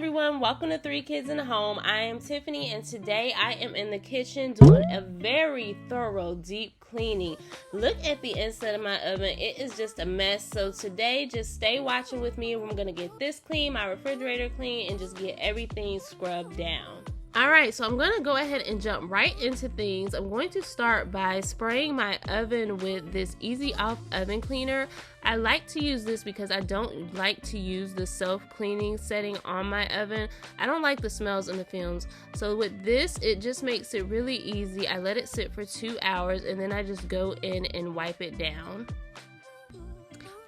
everyone, welcome to Three Kids in the Home. I am Tiffany and today I am in the kitchen doing a very thorough deep cleaning. Look at the inside of my oven, it is just a mess. So today just stay watching with me. We're going to get this clean, my refrigerator clean, and just get everything scrubbed down. Alright, so I'm going to go ahead and jump right into things. I'm going to start by spraying my oven with this Easy Off oven cleaner. I like to use this because I don't like to use the self-cleaning setting on my oven. I don't like the smells and the fumes. So with this, it just makes it really easy. I let it sit for 2 hours and then I just go in and wipe it down.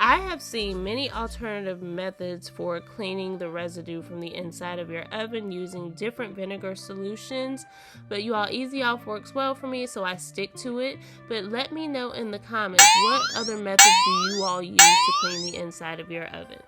I have seen many alternative methods for cleaning the residue from the inside of your oven using different vinegar solutions, but you all, Easy Off works well for me, so I stick to it. But let me know in the comments, what other methods do you all use to clean the inside of your oven?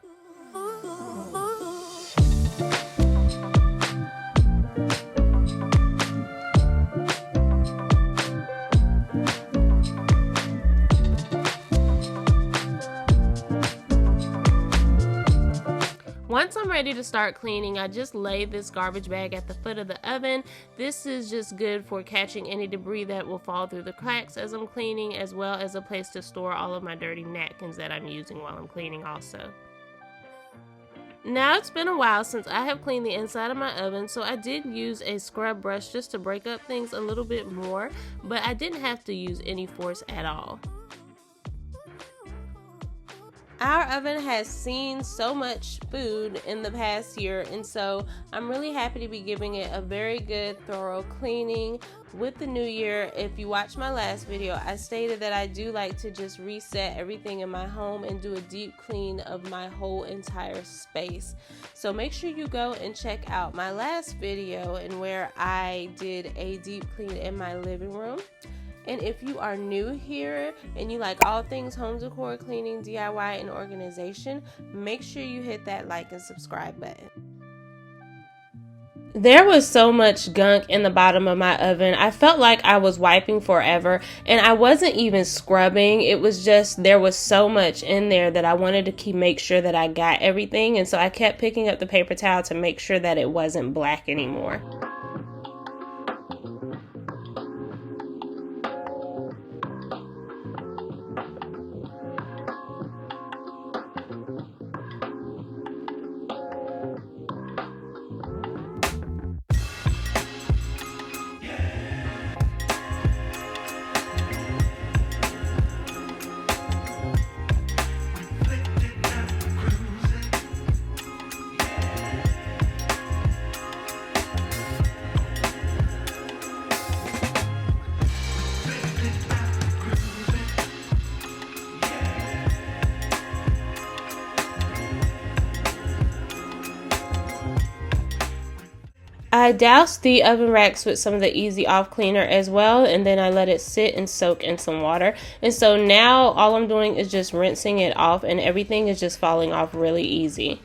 Once I'm ready to start cleaning, I just lay this garbage bag at the foot of the oven. This is just good for catching any debris that will fall through the cracks as I'm cleaning, as well as a place to store all of my dirty napkins that I'm using while I'm cleaning also. Now it's been a while since I have cleaned the inside of my oven, so I did use a scrub brush just to break up things a little bit more, but I didn't have to use any force at all. Our oven has seen so much food in the past year, and so I'm really happy to be giving it a very good thorough cleaning with the new year. If you watched my last video, I stated that I do like to just reset everything in my home and do a deep clean of my whole entire space. So make sure you go and check out my last video and where I did a deep clean in my living room. And if you are new here and you like all things home decor, cleaning, DIY, and organization, make sure you hit that like and subscribe button. There was so much gunk in the bottom of my oven. I felt like I was wiping forever and I wasn't even scrubbing. It was just, there was so much in there that I wanted to make sure that I got everything. And so I kept picking up the paper towel to make sure that it wasn't black anymore. I doused the oven racks with some of the Easy Off cleaner as well, and then I let it sit and soak in some water. And so now all I'm doing is just rinsing it off and everything is just falling off really easy.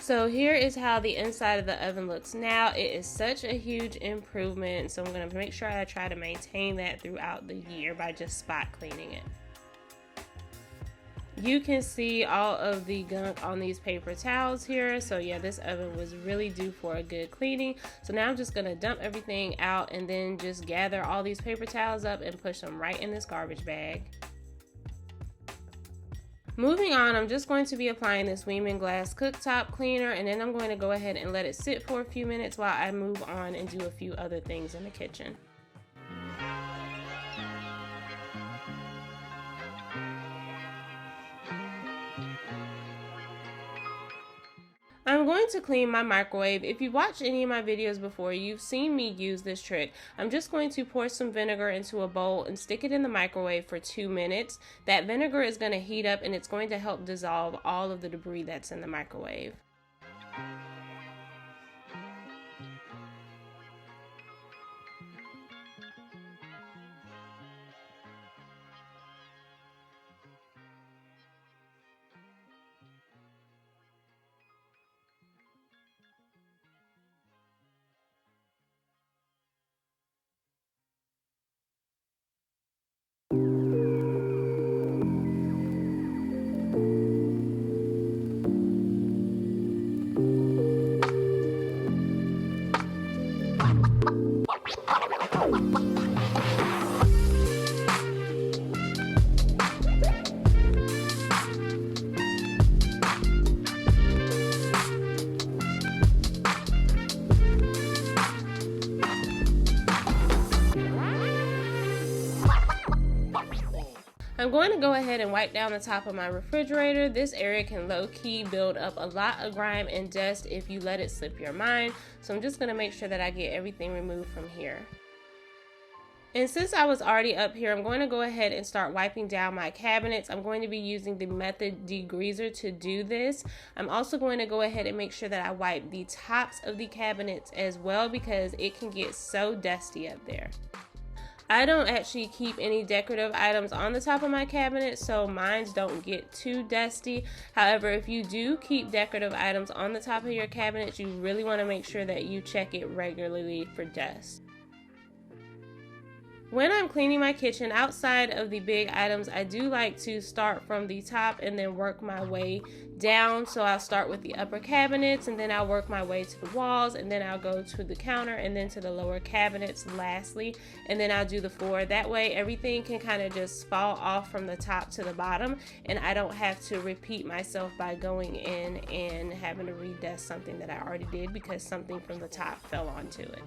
So here is how the inside of the oven looks now. It is such a huge improvement. So I'm going to make sure I try to maintain that throughout the year by just spot cleaning it. You can see all of the gunk on these paper towels here. So yeah, this oven was really due for a good cleaning. So now I'm just going to dump everything out and then just gather all these paper towels up and push them right in this garbage bag. Moving on, I'm just going to be applying this Weiman glass cooktop cleaner, and then I'm going to go ahead and let it sit for a few minutes while I move on and do a few other things in the kitchen. I'm going to clean my microwave. If you've watched any of my videos before, you've seen me use this trick. I'm just going to pour some vinegar into a bowl and stick it in the microwave for 2 minutes. That vinegar is going to heat up and it's going to help dissolve all of the debris that's in the microwave. I'm going to go ahead and wipe down the top of my refrigerator. This area can low-key build up a lot of grime and dust if you let it slip your mind. So I'm just going to make sure that I get everything removed from here. And since I was already up here, I'm going to go ahead and start wiping down my cabinets. I'm going to be using the Method Degreaser to do this. I'm also going to go ahead and make sure that I wipe the tops of the cabinets as well, because it can get so dusty up there. I don't actually keep any decorative items on the top of my cabinet, so mine don't get too dusty. However, if you do keep decorative items on the top of your cabinets, you really want to make sure that you check it regularly for dust. When I'm cleaning my kitchen, outside of the big items, I do like to start from the top and then work my way down. So I'll start with the upper cabinets, and then I'll work my way to the walls, and then I'll go to the counter, and then to the lower cabinets lastly, and then I'll do the floor. That way everything can kind of just fall off from the top to the bottom, and I don't have to repeat myself by going in and having to redust something that I already did because something from the top fell onto it.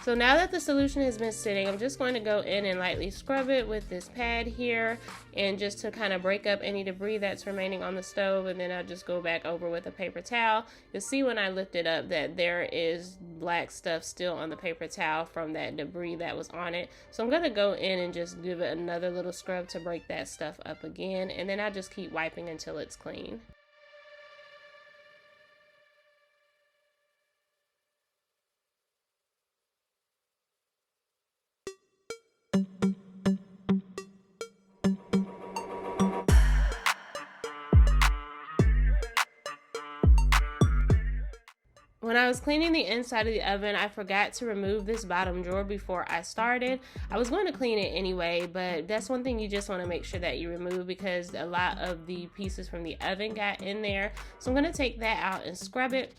So now that the solution has been sitting, I'm just going to go in and lightly scrub it with this pad here, and just to kind of break up any debris that's remaining on the stove, and then I'll just go back over with a paper towel. You'll see when I lift it up that there is black stuff still on the paper towel from that debris that was on it. So I'm going to go in and just give it another little scrub to break that stuff up again, and then I'll just keep wiping until it's clean. When I was cleaning the inside of the oven, I forgot to remove this bottom drawer before I started. I was going to clean it anyway, but that's one thing you just want to make sure that you remove, because a lot of the pieces from the oven got in there. So I'm going to take that out and scrub it.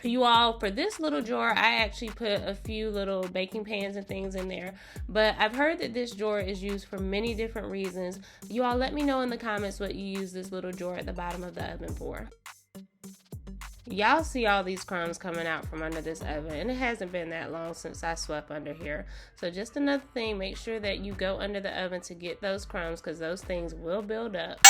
You all, for this little drawer, I actually put a few little baking pans and things in there, but I've heard that this drawer is used for many different reasons. You all let me know in the comments what you use this little drawer at the bottom of the oven for. Y'all see all these crumbs coming out from under this oven, and it hasn't been that long since I swept under here. So just another thing, make sure that you go under the oven to get those crumbs, because those things will build up.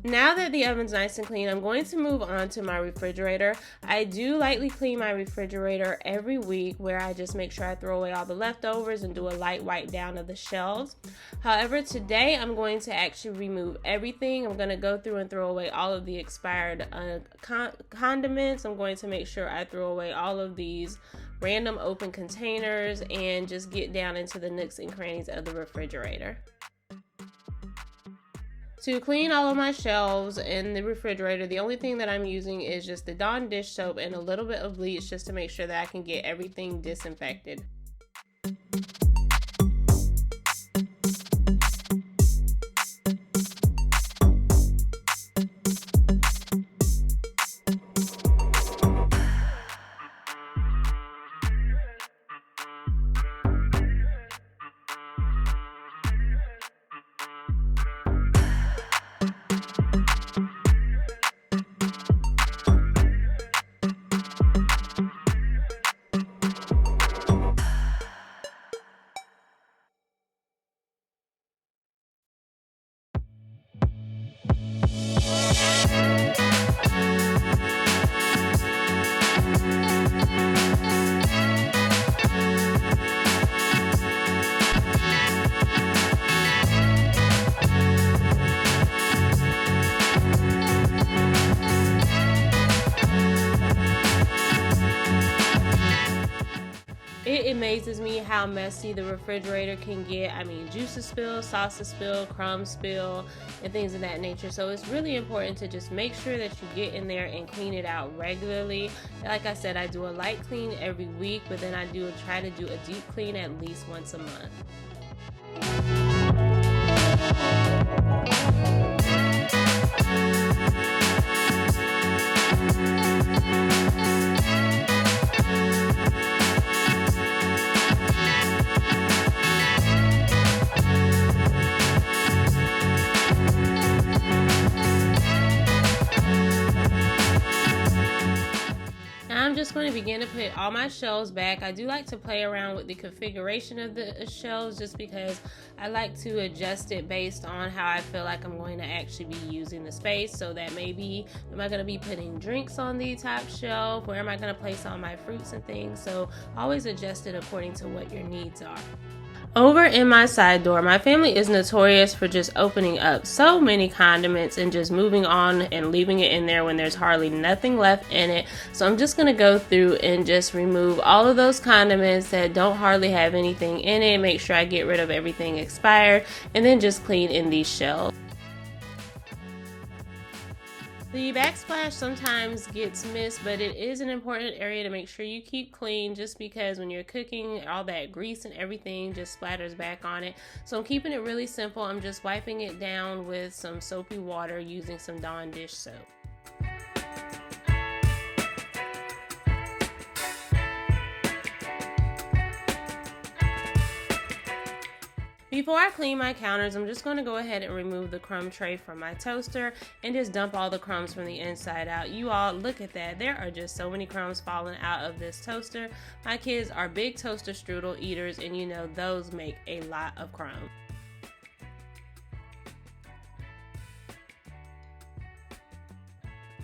Now that the oven's nice and clean, I'm going to move on to my refrigerator. I do lightly clean my refrigerator every week, where I just make sure I throw away all the leftovers and do a light wipe down of the shelves. However, today I'm going to actually remove everything. I'm going to go through and throw away all of the expired condiments. I'm going to make sure I throw away all of these random open containers and just get down into the nooks and crannies of the refrigerator. To clean all of my shelves in the refrigerator, the only thing that I'm using is just the Dawn dish soap and a little bit of bleach, just to make sure that I can get everything disinfected. amazes me how messy the refrigerator can get. I mean, juices spill, sauces spill, crumbs spill, and things of that nature. So it's really important to just make sure that you get in there and clean it out regularly. Like I said, I do a light clean every week, but then I try to do a deep clean at least once a month. I'm just going to begin to put all my shelves back. I do like to play around with the configuration of the shelves just because I like to adjust it based on how I feel like I'm going to actually be using the space. So that maybe, am I going to be putting drinks on the top shelf? Where am I going to place all my fruits and things? So always adjust it according to what your needs are. Over in my side door, my family is notorious for just opening up so many condiments and just moving on and leaving it in there when there's hardly nothing left in it. So I'm just going to go through and just remove all of those condiments that don't hardly have anything in it, make sure I get rid of everything expired, and then just clean in these shelves. The backsplash sometimes gets missed, but it is an important area to make sure you keep clean just because when you're cooking, all that grease and everything just splatters back on it. So I'm keeping it really simple. I'm just wiping it down with some soapy water using some Dawn dish soap. Before I clean my counters, I'm just going to go ahead and remove the crumb tray from my toaster and just dump all the crumbs from the inside out. You all, look at that. There are just so many crumbs falling out of this toaster. My kids are big toaster strudel eaters, and you know those make a lot of crumbs.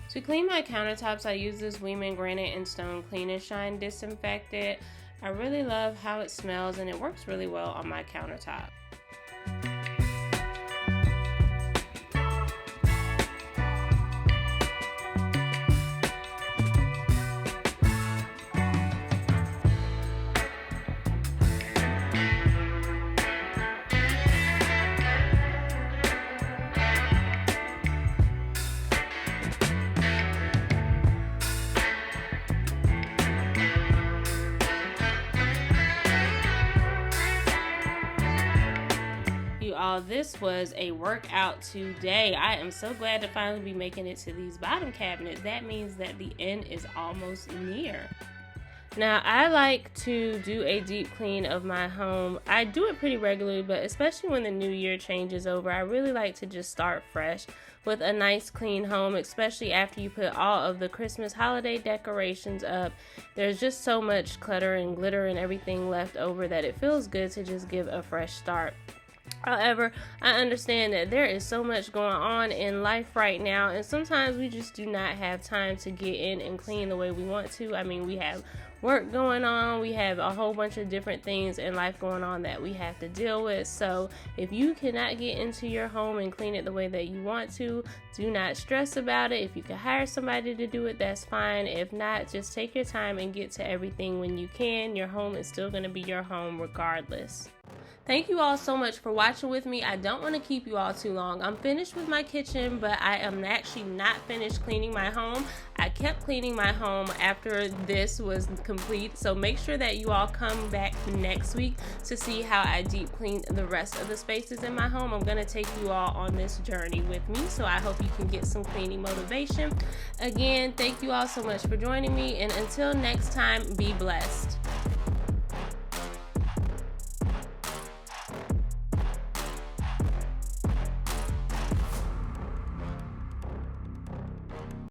To clean my countertops, I use this Weiman Granite and Stone Clean and Shine Disinfectant. I really love how it smells, and it works really well on my countertop. This was a workout today. I am so glad to finally be making it to these bottom cabinets. That means that the end is almost near. Now, I like to do a deep clean of my home. I do it pretty regularly, but especially when the new year changes over, I really like to just start fresh with a nice clean home, especially after you put all of the Christmas holiday decorations up. There's just so much clutter and glitter and everything left over that it feels good to just give a fresh start. However, I understand that there is so much going on in life right now, and sometimes we just do not have time to get in and clean the way we want to. I mean, we have work going on, we have a whole bunch of different things in life going on that we have to deal with. So if you cannot get into your home and clean it the way that you want to, do not stress about it. If you can hire somebody to do it, that's fine. If not, just take your time and get to everything when you can. Your home is still going to be your home regardless. Thank you all so much for watching with me. I don't want to keep you all too long. I'm finished with my kitchen, but I am actually not finished cleaning my home. I kept cleaning my home after this was complete, so make sure that you all come back next week to see how I deep clean the rest of the spaces in my home. I'm going to take you all on this journey with me, so I hope you can get some cleaning motivation. Again, thank you all so much for joining me, and until next time, be blessed.